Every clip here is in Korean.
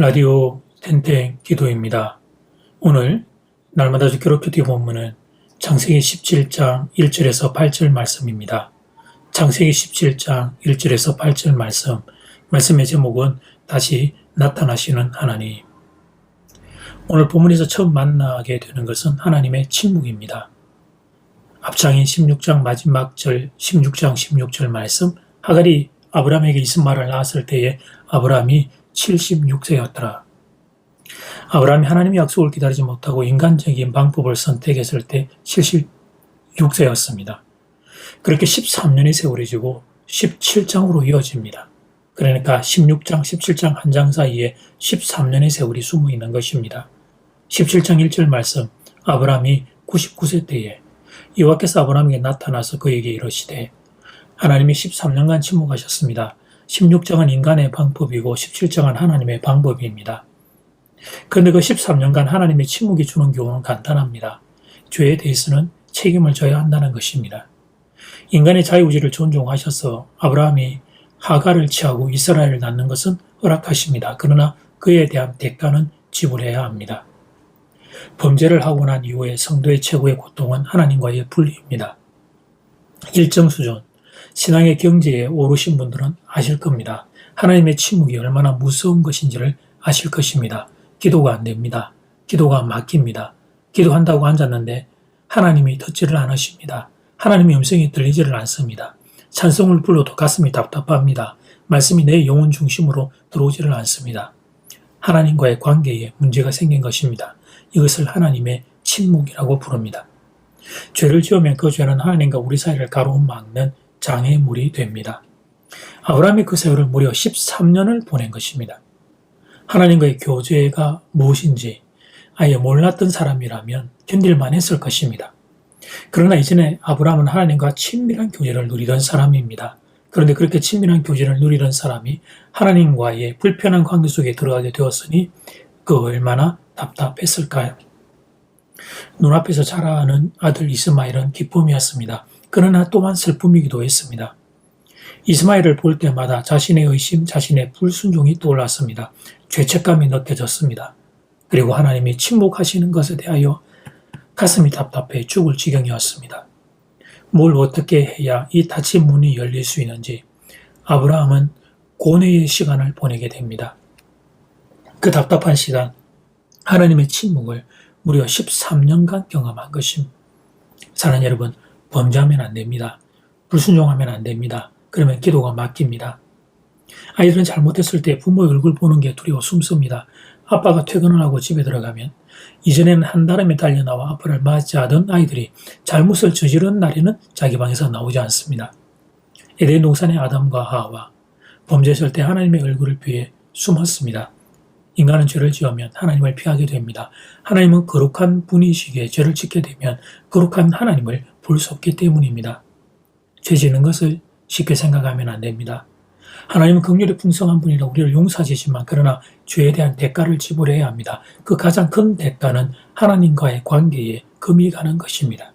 라디오 텐텐 기도입니다. 오늘 날마다 주기로 큐티 본문은 창세기 17장 1절에서 8절 말씀입니다. 창세기 17장 1절에서 8절 말씀의 제목은 다시 나타나시는 하나님. 오늘 본문에서 처음 만나게 되는 것은 하나님의 침묵입니다. 앞장인 16장 마지막 절 16장 16절 말씀, 하갈이 아브라함에게 이스마엘을 낳았을 때에 아브라함이 76세였더라. 아브라함이 하나님의 약속을 기다리지 못하고 인간적인 방법을 선택했을 때 76세였습니다. 그렇게 13년의 세월이 지고 17장으로 이어집니다. 그러니까 16장, 17장 한 장 사이에 13년의 세월이 숨어 있는 것입니다. 17장 1절 말씀, 아브라함이 99세 때에 여호와께서 아브라함에게 나타나서 그에게 이르시되, 하나님이 13년간 침묵하셨습니다. 16장은 인간의 방법이고 17장은 하나님의 방법입니다. 그런데 그 13년간 하나님의 침묵이 주는 교훈은 간단합니다. 죄에 대해서는 책임을 져야 한다는 것입니다. 인간의 자유의지를 존중하셔서 아브라함이 하갈을 취하고 이스라엘을 낳는 것은 허락하십니다. 그러나 그에 대한 대가는 지불해야 합니다. 범죄를 하고 난 이후에 성도의 최고의 고통은 하나님과의 분리입니다. 일정 수준, 신앙의 경지에 오르신 분들은 아실 겁니다. 하나님의 침묵이 얼마나 무서운 것인지를 아실 것입니다. 기도가 안 됩니다. 기도가 막힙니다. 기도한다고 앉았는데 하나님이 듣지를 않으십니다. 하나님의 음성이 들리지를 않습니다. 찬송을 불러도 가슴이 답답합니다. 말씀이 내 영혼 중심으로 들어오지를 않습니다. 하나님과의 관계에 문제가 생긴 것입니다. 이것을 하나님의 침묵이라고 부릅니다. 죄를 지으면 그 죄는 하나님과 우리 사이를 가로막는 장애물이 됩니다. 아브라함이 그 세월을 무려 13년을 보낸 것입니다. 하나님과의 교제가 무엇인지 아예 몰랐던 사람이라면 견딜만 했을 것입니다. 그러나 이전에 아브라함은 하나님과 친밀한 교제를 누리던 사람입니다. 그런데 그렇게 친밀한 교제를 누리던 사람이 하나님과의 불편한 관계 속에 들어가게 되었으니 그 얼마나 답답했을까요? 눈앞에서 자라는 아들 이스마엘은 기쁨이었습니다. 그러나 또한 슬픔이기도 했습니다. 이스마엘을 볼 때마다 자신의 의심, 자신의 불순종이 떠올랐습니다. 죄책감이 느껴졌습니다. 그리고 하나님이 침묵하시는 것에 대하여 가슴이 답답해 죽을 지경이었습니다. 뭘 어떻게 해야 이 닫힌 문이 열릴 수 있는지 아브라함은 고뇌의 시간을 보내게 됩니다. 그 답답한 시간, 하나님의 침묵을 무려 13년간 경험한 것입니다. 사랑하는 여러분, 범죄하면 안 됩니다. 불순종하면 안 됩니다. 그러면 기도가 막힙니다. 아이들은 잘못했을 때 부모의 얼굴 보는 게 두려워 숨습니다. 아빠가 퇴근을 하고 집에 들어가면 이전에는 한달음에 달려나와 아빠를 맞이하던 아이들이 잘못을 저지른 날에는 자기 방에서 나오지 않습니다. 에덴 동산의 아담과 하와 범죄했을 때 하나님의 얼굴을 피해 숨었습니다. 인간은 죄를 지으면 하나님을 피하게 됩니다. 하나님은 거룩한 분이시기에 죄를 짓게 되면 거룩한 하나님을 볼 수 없기 때문입니다. 죄 지는 것을 쉽게 생각하면 안 됩니다. 하나님은 긍휼이 풍성한 분이라 우리를 용서하시지만 그러나 죄에 대한 대가를 지불해야 합니다. 그 가장 큰 대가는 하나님과의 관계에 금이 가는 것입니다.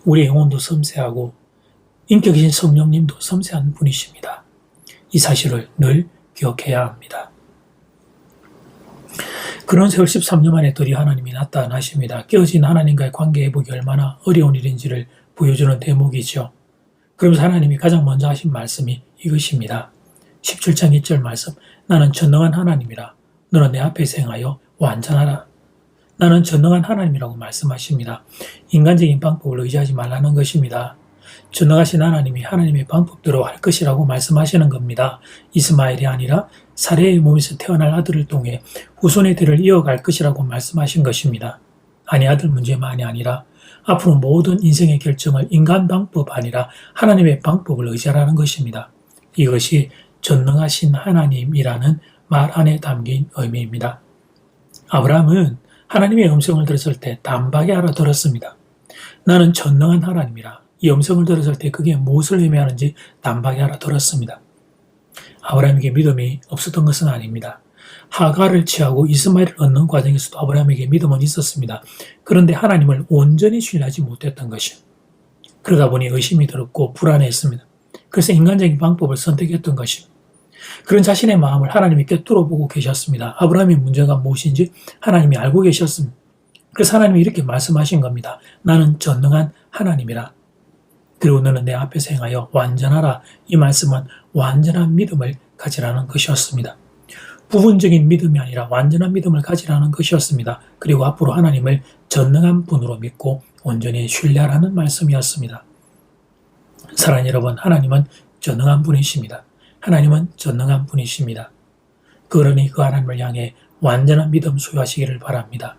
우리의 영혼도 섬세하고 인격이신 성령님도 섬세한 분이십니다. 이 사실을 늘 기억해야 합니다. 그런 세월 13년 만에 드디어 하나님이 나타나십니다. 깨어진 하나님과의 관계 회복이 얼마나 어려운 일인지를 보여주는 대목이죠. 그러면서 하나님이 가장 먼저 하신 말씀이 이것입니다. 17장 2절 말씀, 나는 전능한 하나님이라 너는 내 앞에서 행하여 완전하라. 나는 전능한 하나님이라고 말씀하십니다. 인간적인 방법을 의지하지 말라는 것입니다. 전능하신 하나님이 하나님의 방법대로 할 것이라고 말씀하시는 겁니다. 이스마엘이 아니라 사레의 몸에서 태어날 아들을 통해 후손의 대를 이어갈 것이라고 말씀하신 것입니다. 아니, 아들 문제만이 아니라 앞으로 모든 인생의 결정을 인간 방법 아니라 하나님의 방법을 의지하라는 것입니다. 이것이 전능하신 하나님이라는 말 안에 담긴 의미입니다. 아브라함은 하나님의 음성을 들었을 때 단박에 알아들었습니다. 나는 전능한 하나님이라. 이 음성을 들었을 때 그게 무엇을 의미하는지 단박에 알아들었습니다. 아브라함에게 믿음이 없었던 것은 아닙니다. 하갈을 취하고 이스마엘을 얻는 과정에서도 아브라함에게 믿음은 있었습니다. 그런데 하나님을 온전히 신뢰하지 못했던 것이요. 그러다 보니 의심이 들었고 불안했습니다. 그래서 인간적인 방법을 선택했던 것입니다. 그런 자신의 마음을 하나님이 꿰뚫어 보고 계셨습니다. 아브라함의 문제가 무엇인지 하나님이 알고 계셨습니다. 그래서 하나님이 이렇게 말씀하신 겁니다. 나는 전능한 하나님이라. 그리고 너는 내 앞에서 행하여 완전하라. 이 말씀은 완전한 믿음을 가지라는 것이었습니다. 부분적인 믿음이 아니라 완전한 믿음을 가지라는 것이었습니다. 그리고 앞으로 하나님을 전능한 분으로 믿고 온전히 신뢰하라는 말씀이었습니다. 사랑하는 여러분, 하나님은 전능한 분이십니다. 하나님은 전능한 분이십니다. 그러니 그 하나님을 향해 완전한 믿음 소유하시기를 바랍니다.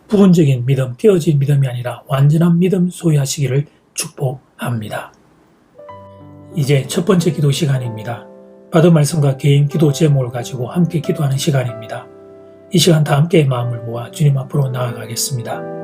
부분적인 믿음, 깨어진 믿음이 아니라 완전한 믿음 소유하시기를 축복합니다. 이제 첫 번째 기도 시간입니다. 받은 말씀과 개인 기도 제목을 가지고 함께 기도하는 시간입니다. 이 시간 다 함께 마음을 모아 주님 앞으로 나아가겠습니다.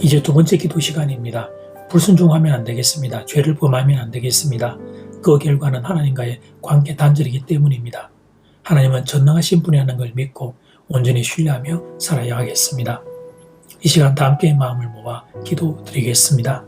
이제 두 번째 기도 시간입니다. 불순종하면 안 되겠습니다. 죄를 범하면 안 되겠습니다. 그 결과는 하나님과의 관계 단절이기 때문입니다. 하나님은 전능하신 분이라는 걸 믿고 온전히 신뢰하며 살아야 하겠습니다. 이 시간 다 함께 마음을 모아 기도 드리겠습니다.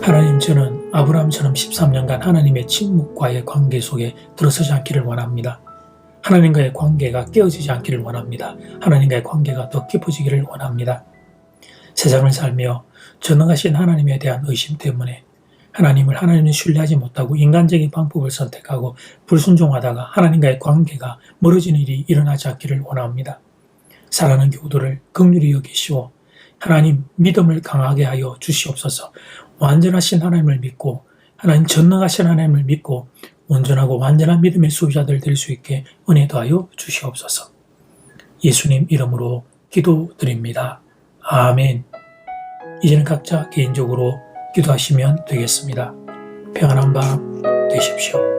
하나님, 저는 아브라함처럼 13년간 하나님의 침묵과의 관계 속에 들어서지 않기를 원합니다. 하나님과의 관계가 깨어지지 않기를 원합니다. 하나님과의 관계가 더 깊어지기를 원합니다. 세상을 살며 전능하신 하나님에 대한 의심 때문에 하나님을 신뢰하지 못하고 인간적인 방법을 선택하고 불순종하다가 하나님과의 관계가 멀어지는 일이 일어나지 않기를 원합니다. 사랑하는 교우들을 긍휼히 여기시오. 하나님, 믿음을 강하게 하여 주시옵소서. 완전하신 하나님을 믿고 하나님 전능하신 하나님을 믿고 온전하고 완전한 믿음의 소유자들 될 수 있게 은혜 더하여 주시옵소서. 예수님 이름으로 기도드립니다. 아멘. 이제는 각자 개인적으로 기도하시면 되겠습니다. 평안한 밤 되십시오.